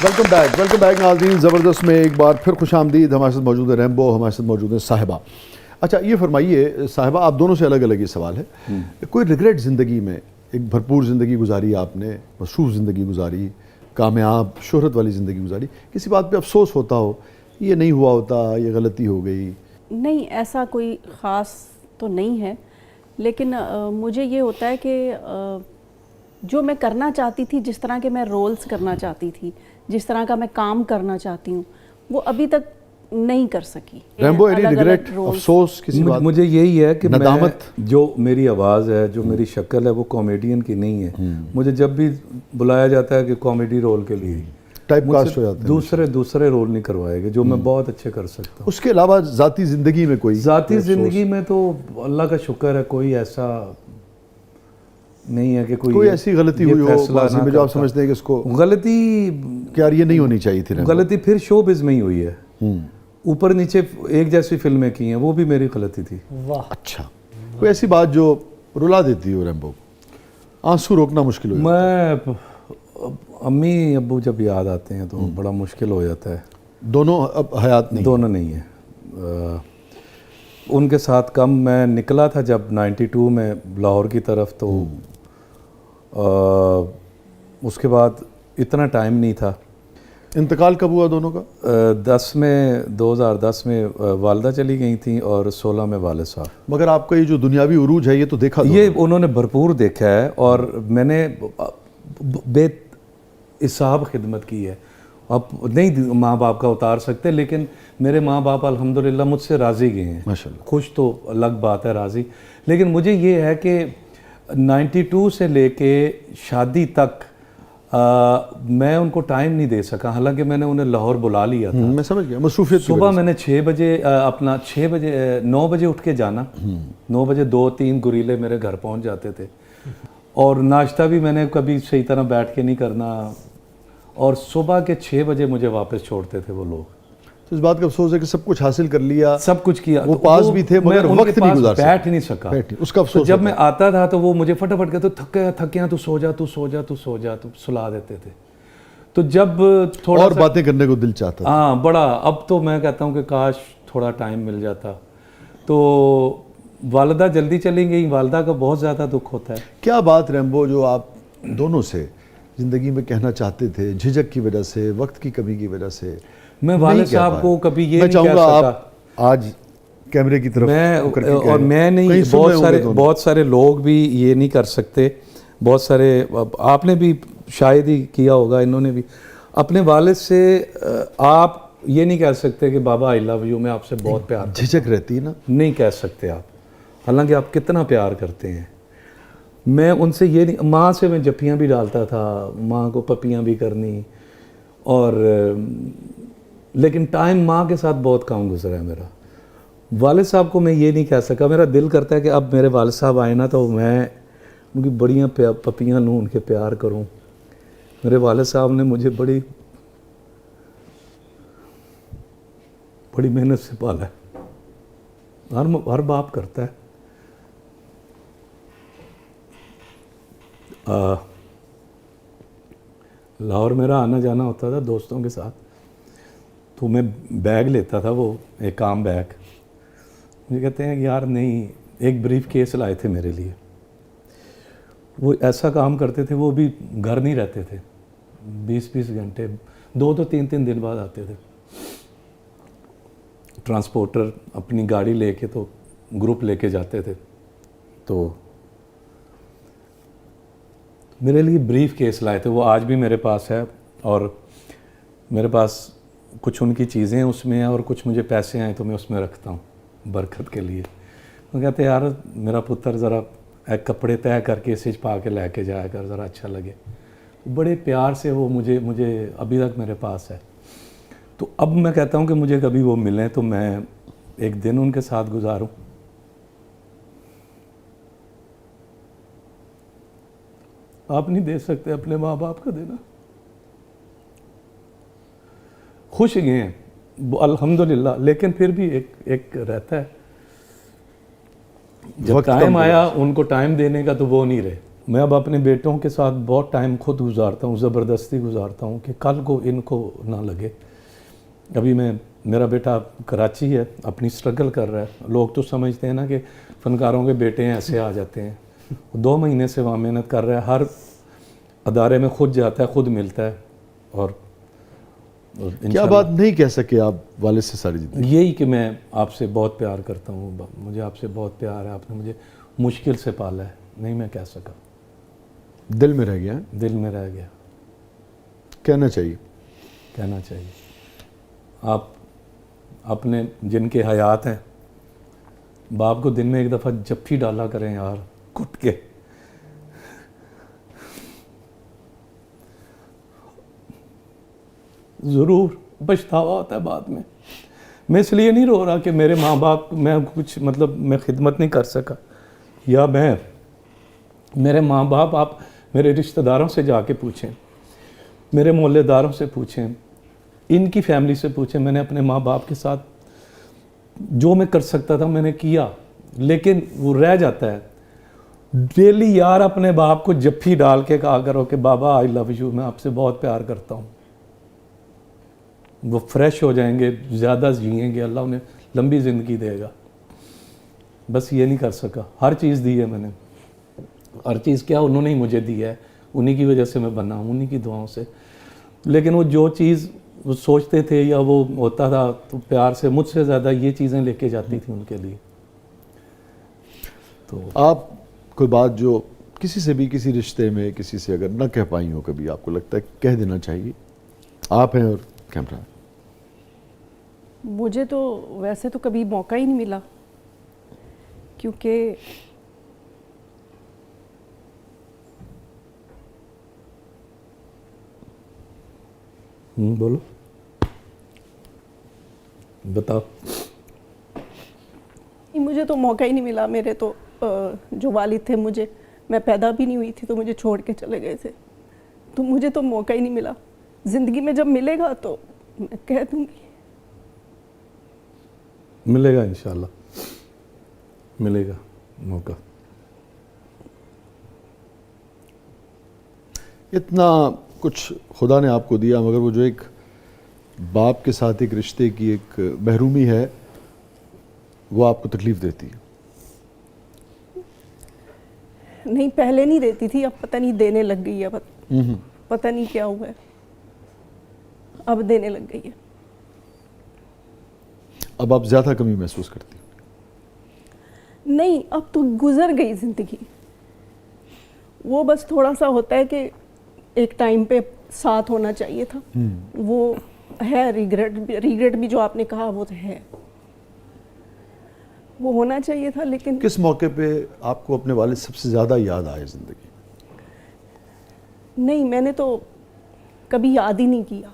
Welcome back नाज़रीन। ज़बरदस्त में एक बार फिर खुशामदीद। हमारे साथ मौजूद है रैम्बो, हमारे साथ मौजूद है साहिबा। अच्छा ये फरमाइए साहिबा, आप दोनों से अलग अलग ये सवाल है, कोई रिग्रेट ज़िंदगी में? एक भरपूर ज़िंदगी गुजारी आपने, मसरूफ़ ज़िंदगी गुजारी, कामयाब शोहरत वाली ज़िंदगी गुजारी, किसी बात पे अफसोस होता हो ये नहीं हुआ होता, ये गलती हो गई? नहीं, ऐसा कोई ख़ास तो नहीं है, लेकिन मुझे ये होता है कि जो मैं करना चाहती थी, जिस तरह के मैं रोल्स करना चाहती थी, जिस तरह का मैं काम करना चाहती हूँ, वो अभी तक नहीं कर सकी। रैम्बो, एनी रिग्रेट, अफसोस किसी बात? मुझे यही है कि नदामत? जो मेरी आवाज़ है, जो मेरी शक्ल है, वो कॉमेडियन की नहीं है। मुझे जब भी बुलाया जाता है कि कॉमेडी रोल के लिए टाइप कास्ट हो जाते हैं, दूसरे रोल नहीं करवाएंगे जो मैं बहुत अच्छे कर सकता हूँ। उसके अलावा ज़ाती ज़िंदगी में कोई? ज़ाती ज़िंदगी में तो अल्लाह का शुक्र है, कोई ऐसा नहीं है कि कोई ऐसी गलती हुई हो में जो आप समझते हैं कि इसको गलती, क्या ये नहीं होनी चाहिए थी? गलती फिर शोबिज़ में ही हुई है। ऊपर नीचे एक जैसी फिल्में की हैं, वो भी मेरी गलती थी। वाह, अच्छा, कोई ऐसी बात जो रुला देती हो रैम्बो, आंसू रोकना मुश्किल हो जाता है? अम्मी अब्बू जब याद आते हैं तो बड़ा मुश्किल हो जाता है। दोनों अब हयात नहीं? दोनों नहीं है। उनके साथ कम मैं निकला था जब 92 में लाहौर की तरफ, तो उसके बाद इतना टाइम नहीं था। इंतकाल कब हुआ दोनों का? 2010 में वालदा चली गई थी और 16 में वालिद साहब। मगर आपका ये जो दुनियावी उरूज है ये तो देखा, ये उन्होंने भरपूर देखा है और मैंने बेहिसाब खिदमत की है। अब नहीं माँ बाप का उतार सकते, लेकिन मेरे माँ बाप अल्हम्दुलिल्लाह मुझसे राज़ी गए हैं। माशाल्लाह। खुश तो अलग बात है, राज़ी। लेकिन मुझे ये है कि 92 से लेके शादी तक मैं उनको टाइम नहीं दे सका, हालांकि मैंने उन्हें लाहौर बुला लिया था। मैं समझ गया, मसरूफियत। सुबह मैंने 6 बजे 9 बजे उठ के जाना। 9 बजे 2-3 गुरीले मेरे घर पहुंच जाते थे और नाश्ता भी मैंने कभी सही तरह बैठ के नहीं करना, और सुबह के 6 बजे मुझे वापस छोड़ते थे वो लोग। तो इस बात का अफसोस है कि सब कुछ हासिल कर लिया, सब कुछ किया, वो पास भी थे मगर वक्त नहीं गुजार सका, बैठ नहीं सका। उसका अफसोस। तो जब मैं आता था तो वो मुझे फटाफट कहते, थक गया, तू सो जा, तू सो जा, तू सो जा, तू सुला देते थे। तो जब थोड़ा और बातें करने को दिल चाहता था। हाँ, बड़ा। अब तो मैं कहता हूँ कि काश थोड़ा टाइम मिल जाता। तो वालदा जल्दी चली गई, वालदा का बहुत ज़्यादा दुख होता है। क्या बात रैम्बो जो आप दोनों से ज़िंदगी में कहना चाहते थे, झिझक की वजह से, वक्त की कमी की वजह से? मैं वालिद साहब को कभी ये नहीं कह सका। आप आज कैमरे की तरफ मैं नहीं, बहुत सारे लोग भी ये नहीं कर सकते। बहुत सारे, आपने भी शायद ही किया होगा, इन्होंने भी अपने वालिद से आप ये नहीं कह सकते कि बाबा आई लव यू, मैं आपसे बहुत प्यार। झिझक रहती है ना, नहीं कह सकते आप, हालांकि आप कितना प्यार करते हैं। मैं उनसे ये नहीं, माँ से मैं जफ्फियाँ भी डालता था, माँ को पपियाँ भी करनी, और लेकिन टाइम माँ के साथ बहुत कम गुजरा है मेरा। वालिद साहब को मैं ये नहीं कह सका। मेरा दिल करता है कि अब मेरे वालिद साहब आए ना तो मैं उनकी बढ़िया पपियाँ लूँ, उनके प्यार करूँ। मेरे वालिद साहब ने मुझे बड़ी मेहनत से पाला है, हर बाप करता है। लाहौर मेरा आना जाना होता था दोस्तों के साथ, तो मैं बैग लेता था, वो एक आम बैग। मुझे कहते हैं कि यार नहीं, एक ब्रीफ केस लाए थे मेरे लिए। वो ऐसा काम करते थे, वो भी घर नहीं रहते थे, 20-20 घंटे, 2-2 3-3 दिन बाद आते थे। ट्रांसपोर्टर अपनी गाड़ी लेके, तो ग्रुप लेके जाते थे। तो मेरे लिए ब्रीफ केस लाए थे, वो आज भी मेरे पास है, और मेरे पास कुछ उनकी चीज़ें उसमें हैं और कुछ मुझे पैसे आए तो मैं उसमें रखता हूँ बरकत के लिए। वो कहते यार मेरा पुत्र ज़रा एक कपड़े तय करके इसे पा के लेके जाया कर, ज़रा अच्छा लगे। बड़े प्यार से वो मुझे अभी तक मेरे पास है। तो अब मैं कहता हूँ कि मुझे कभी वो मिलें तो मैं एक दिन उनके साथ गुजारूँ। आप नहीं दे सकते अपने माँ बाप का देना। खुश गए हैं अल्हम्दुलिल्लाह, लेकिन फिर भी एक रहता है, जब टाइम आया उनको टाइम देने का तो वो नहीं रहे। मैं अब अपने बेटों के साथ बहुत टाइम खुद गुजारता हूँ, ज़बरदस्ती गुजारता हूँ कि कल को इनको ना लगे। अभी मेरा बेटा कराची है, अपनी स्ट्रगल कर रहा है। लोग तो समझते हैं ना कि फ़नकारों के बेटे हैं ऐसे आ जाते हैं। 2 महीने से वहाँ मेहनत कर रहा है, हर अदारे में खुद जाता है, खुद मिलता है। और क्या बात नहीं कह सके आप वालिद से सारी जिंदगी? यही कि मैं आपसे बहुत प्यार करता हूँ, मुझे आपसे बहुत प्यार है, आपने मुझे मुश्किल से पाला है, नहीं मैं कह सका, दिल में रह गया है? दिल में रह गया। कहना चाहिए, कहना चाहिए। आप अपने जिनके हयात हैं, बाप को दिन में एक दफ़ा जप्फी डाला करें यार, कुट के। ज़रूर पछतावा होता है बाद में। मैं इसलिए नहीं रो रहा कि मेरे माँ बाप, मैं कुछ मतलब मैं खिदमत नहीं कर सका, या मेरे माँ बाप, आप मेरे रिश्तेदारों से जाके पूछें, मेरे मोहल्लेदारों से पूछें, इनकी फैमिली से पूछें। मैंने अपने माँ बाप के साथ जो मैं कर सकता था मैंने किया, लेकिन वो रह जाता है। डेली यार अपने बाप को जप्फी डाल के कहा करो कि बाबा आई लव यू, मैं आपसे बहुत प्यार करता हूँ। वो फ्रेश हो जाएंगे, ज़्यादा जिएंगे, अल्लाह उन्हें लंबी ज़िंदगी देगा। बस ये नहीं कर सका। हर चीज़ दी है मैंने, हर चीज़ क्या उन्होंने ही मुझे दी है, उन्हीं की वजह से मैं बना हूँ, उन्हीं की दुआओं से। लेकिन वो जो चीज़ वो सोचते थे या वो होता था तो प्यार से मुझसे ज़्यादा ये चीज़ें लेके जाती थी उनके लिए। तो आप कोई बात जो किसी से भी किसी रिश्ते में किसी से अगर ना कह पाई हो, कभी आपको लगता है कह देना चाहिए, आप हैं और कैमरा? मुझे तो वैसे तो कभी मौका ही नहीं मिला, क्योंकि बोलो, बताओ। मुझे तो मौका ही नहीं मिला। मेरे तो जो वालिद थे, मैं पैदा भी नहीं हुई थी तो मुझे छोड़ के चले गए थे, तो मुझे तो मौका ही नहीं मिला। ज़िंदगी में जब मिलेगा तो मैं कह दूंगी। मिलेगा इंशाल्लाह, मिलेगा मौका। इतना कुछ खुदा ने आपको दिया, मगर वो जो एक बाप के साथ एक रिश्ते की एक महरूमी है, वो आपको तकलीफ़ देती है? नहीं, पहले नहीं देती थी, अब पता नहीं देने लग गई है। पता नहीं क्या हुआ है, अब देने लग गई है। अब आप ज़्यादा कमी महसूस करती हैं? नहीं, अब तो गुजर गई ज़िंदगी। वो बस थोड़ा सा होता है कि एक टाइम पे साथ होना चाहिए था, वो है। रिग्रेट भी जो आपने कहा वो तो है, वो होना चाहिए था। लेकिन किस मौके पे आपको अपने वालिद सबसे ज़्यादा याद आए ज़िंदगी? नहीं, मैंने तो कभी याद ही नहीं किया।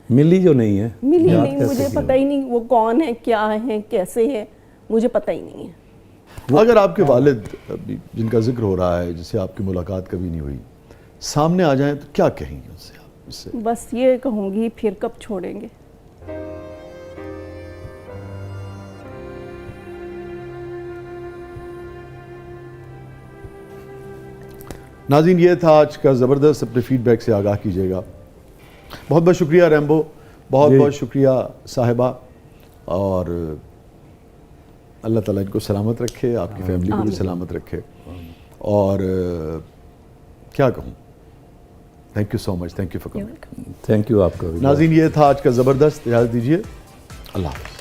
मिली जो नहीं है, मिली याद नहीं, कैसे मुझे किया? पता ही नहीं वो कौन है, क्या है, कैसे है, मुझे पता ही नहीं है। अगर आपके वालिद अभी जिनका जिक्र हो रहा है, जिससे आपकी मुलाकात कभी नहीं हुई, सामने आ जाएं तो क्या कहेंगे उनसे आप? उससे बस ये कहूँगी, फिर कब छोड़ेंगे। नाज़रीन, ये था आज का ज़बरदस्त। अपने फीडबैक से आगाह कीजिएगा। बहुत बहुत शुक्रिया रैम्बो, बहुत बहुत शुक्रिया साहिबा, और अल्लाह ताला इनको सलामत रखे, आपकी फैमिली को भी सलामत रखे। और क्या कहूँ, thank you so much, thank you for coming. Thank you आपका भी। नाज़रीन, ये था आज का ज़बरदस्त। इजाज़त दीजिए, अल्लाह हाफ़िज़।